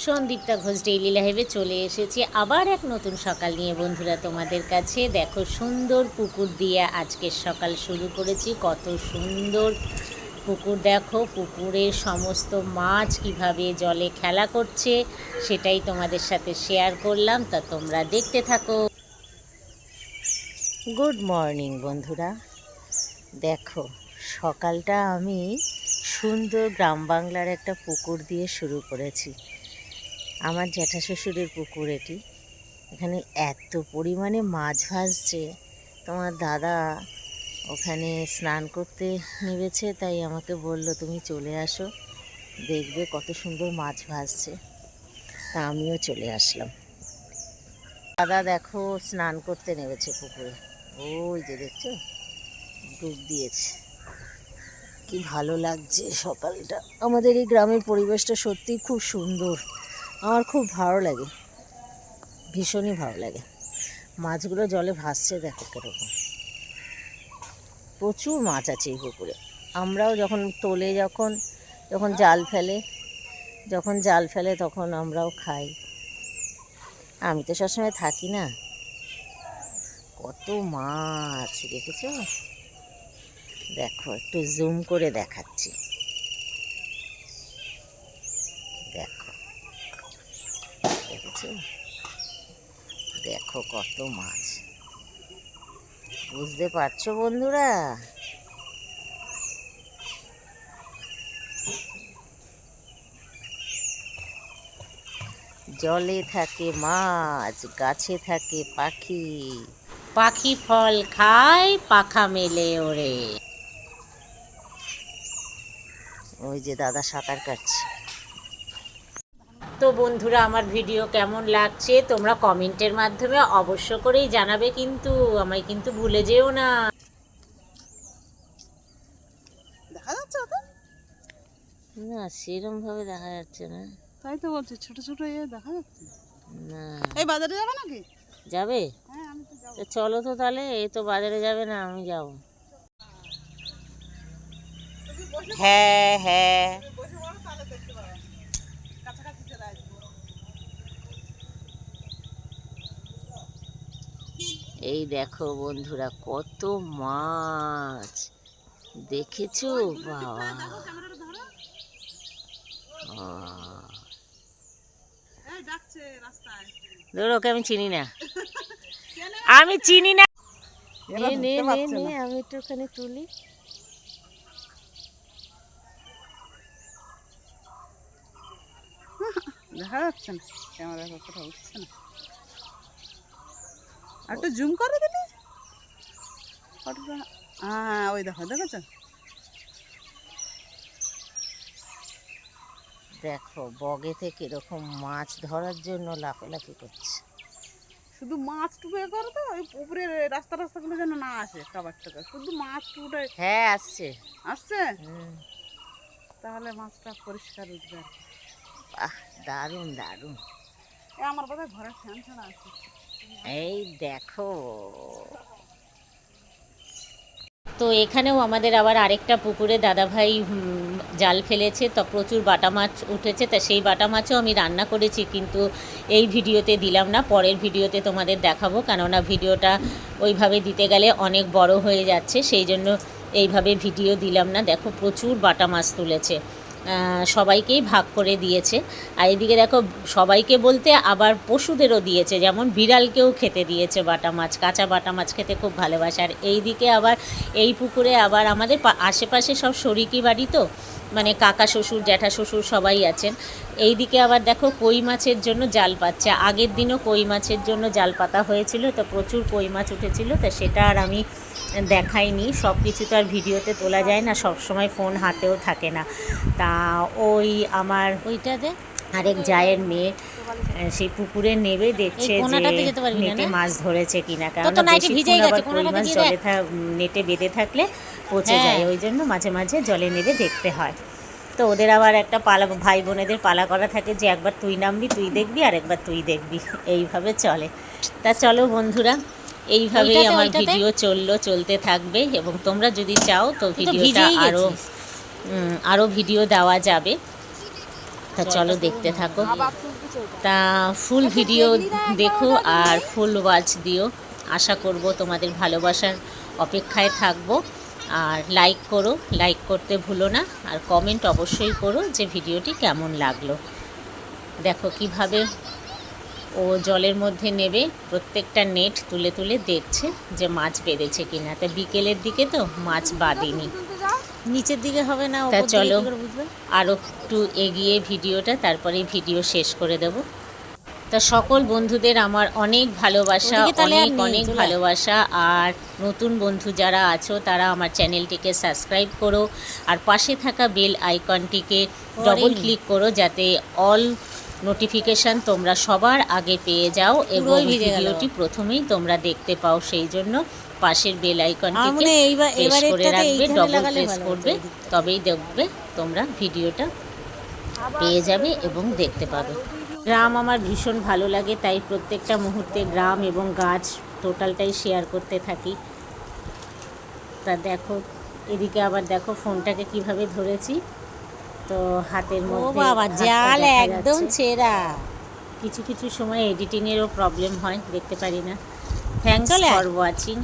Sandipta Ghosh daily লাইভে চলে এসেছি আবার এক নতুন সকাল নিয়ে বন্ধুরা তোমাদের কাছে। দেখো সুন্দর পুকুর দিয়ে আজকের সকাল শুরু করেছি। কত সুন্দর পুকুর, দেখো পুকুরের সমস্ত মাছ কিভাবে জলে খেলা করছে সেটাই তোমাদের সাথে শেয়ার করলাম, তা তোমরা দেখতে থাকো। গুড মর্নিং বন্ধুরা, দেখো সকালটা আমি সুন্দর গ্রাম বাংলার একটা পুকুর দিয়ে শুরু করেছি। আমার জ্যাঠা শ্বশুরের পুকুর এটি। এখানে এত পরিমাণে মাছ ভাসছে, তোমার দাদা ওখানে স্নান করতে নেমেছে, তাই আমাকে বলল তুমি চলে আসো, দেখবে কত সুন্দর মাছ ভাসছে। তা আমিও চলে আসলাম। দাদা দেখো স্নান করতে নেমেছে পুকুরে, ওই যে দেখছো ডুব দিয়েছে। কি ভালো লাগছে সকালটা। আমাদের এই গ্রামের পরিবেশটা সত্যিই খুব সুন্দর, আমার খুব ভালো লাগে, ভীষণই ভালো লাগে। মাছগুলো জলে ভাসছে, দেখো কীরকম, প্রচুর মাছ আছে এই পুকুরে। আমরাও যখন তোলে যখন জাল ফেলে তখন আমরাও খাই। আমি তো সবসময় থাকি না। কত মাছ দেখেছ, দেখো একটু জুম করে দেখাচ্ছি, দেখো দেখেছ, দেখো কত মাছ। বুঝতে পারছো বন্ধুরা? জলে থাকে মাছ, গাছে থাকে পাখি, পাখি ফল খায়, পাখা মেলে ওড়ে। ওই যে দাদা সাঁতার কাটছে। তো বন্ধুরা, আমার ভিডিও কেমন লাগছে তোমরা কমেন্টের মাধ্যমে অবশ্য করেই জানাবে, কিন্তু আমায় কিন্তু ভুলে যেও না। দেখা যাচ্ছে ওটা? না সেরকম ভাবে দেখা যাচ্ছে না। তাই তো বলছি, ছোট ছোট দেখা যাচ্ছে না। এই বাজারে যাবে নাকি? যাবে? হ্যাঁ আমি তো যাবো। চলো তো তাহলে, এই তো বাজারে যাবে না, আমি যাব। হ্যাঁ হ্যাঁ, এই দেখো বন্ধুরা কত মাছ দেখেছো, বাবা ধরো, ওকে আমি চিনি না, আমি চিনি না। নে আমি একটু ওখানে তুলি। দেখা যাচ্ছে না, ক্যামেরা কতটা উঠছে না। আর একটু জুম করে দিলে ফটোটা। হ্যাঁ ওই দেখো, দেখেছো? দেখো বগেতে কিরকম মাছ ধরার জন্য লাফালাফি করছে। শুধু মাছটুকু করো তো, ওই পুকুরে রাস্তাগুলো যেন না আসে খাবার টাকা, শুধু মাছটুকুটা। হ্যাঁ আসছে আসছে, তাহলে মাছটা পরিষ্কার উঠবে আর কি। বাহ, দারুণ দারুণ। আমার বোধহয় ঘরের ফ্যান ছাড়া আছে। এই দেখো, তো এখানেও আমাদের আবার আরেকটা পুকুরে দাদাভাই জাল ফেলেছে, তো প্রচুর বাটা মাছ উঠেছে, তা সেই বাটা মাছও আমি রান্না করেছি, কিন্তু এই ভিডিওতে দিলাম না, পরের ভিডিওতে তোমাদের দেখাবো, কেননা ভিডিওটা ওইভাবে দিতে গেলে অনেক বড় হয়ে যাচ্ছে, সেই জন্য এইভাবে ভিডিও দিলাম না। দেখো প্রচুর বাটা মাছ তুলেছে, সবাইকেই ভাগ করে দিয়েছে। আর এদিকে দেখো সবাইকে বলতে আবার পশুদেরও দিয়েছে, যেমন বিড়ালকেও খেতে দিয়েছে বাটা মাছ, কাঁচা বাটা মাছ খেতে খুব ভালোবাসে। আর এই দিকে আবার এই পুকুরে আবার আমাদের আশেপাশে সব শরিকি বাড়ি, তো মানে কাকা শ্বশুর জ্যাঠা শ্বশুর সবাই আছেন। এই দিকে আবার দেখো কই মাছের জন্য জাল পাচ্ছে, আগের দিনও কই মাছের জন্য জাল পাতা হয়েছিল, তো প্রচুর কই মাছ উঠেছিল, তো সেটা আর আমি দেখাইনি। সব কিছু তো আর ভিডিওতে তোলা যায় না, সব সময় ফোন হাতেও থাকে না। তা ওই আমার ওইটাতে আরেক জায়ের মেয়ে সেই পুকুরে নেবে দেখছে যে নেটে মাছ ধরেছে কিনা, কারণ কই মাছ জলে নেটে বেঁধে থাকলে পচে যায়, ওই জন্য মাঝে মাঝে জলে নেবে দেখতে হয়। তো ওদের আবার একটা পালা, ভাই বোনেদের পালা করা থাকে যে একবার তুই নামবি তুই দেখবি, আর একবার তুই দেখবি, এইভাবে চলে। তা চলো বন্ধুরা, এইভাবেই আমার ভিডিও চলতে থাকবে, এবং তোমরা যদি চাও তো ভিডিওটা আরও ভিডিও দেওয়া যাবে। তা চলো দেখতে থাকো। আবার তুলতেছে ওটা। তা ফুল ভিডিও দেখো আর ফুল ওয়াচ দিও। আশা করব তোমাদের ভালোবাসার অপেক্ষায় থাকবো। আর লাইক করো, লাইক করতে ভুলো না। আর কমেন্ট অবশ্যই করো যে ভিডিওটি কেমন লাগলো। দেখো কিভাবে ও জলের মধ্যে নেবে, প্রত্যেকটা নেট তুলে তুলে দেখছে যে মাছ পেরেছে কিনা। তা বিকেলের দিকে তো মাছ বাঁধেনি। তুলতে যাও। নিচের দিকে হবে না, তা ওপর দিকে চলো কি করে বুঝবে? আরও একটু এগিয়ে ভিডিওটা, তারপরে ভিডিও শেষ করে দেব। তা সকল বন্ধুদের আমার অনেক ভালোবাসা, ওদিকে তাহলে আর অনেক নেই, অনেক চলে আয়। ভালোবাসা। আর নতুন বন্ধু যারা আছো তারা আমার চ্যানেলটিকে সাবস্ক্রাইব করো আর পাশে থাকা বেল আইকনটিকে ডবল ক্লিক করো, যাতে অল নোটিফিকেশান তোমরা সবার আগে পেয়ে যাও এবং পুরোই ভিজে গেল। ভিডিওটি প্রথমেই তোমরা দেখতে পাও। সেই জন্য পাশের বেল আমার আইকনটিকে মনে হয় প্রেস করে এবারেরটাতে রাখবে, এইখানে ডবল লাগালে প্রেস ভালো হতো, করবে, এই দিকটা। তবেই দেখবে তোমরা ভিডিওটা পেয়ে যাবে এবং দেখতে পাবে। গ্রাম আমার ভীষণ ভালো লাগে, তাই প্রত্যেকটা মুহূর্তে গ্রাম এবং গাছ টোটালটাই শেয়ার করতে থাকি। তা দেখো এদিকে আবার দেখো ফোনটাকে কিভাবে ধরেছি, তো হাতের ও মধ্যে বাবা, হাতটা জাল দেখা একদম যাচ্ছে। ছেঁড়া। কিছু কিছু সময় এডিটিংয়েরও প্রবলেম হয়, দেখতে পারি না। থ্যাঙ্কস চলে আয়। For watching.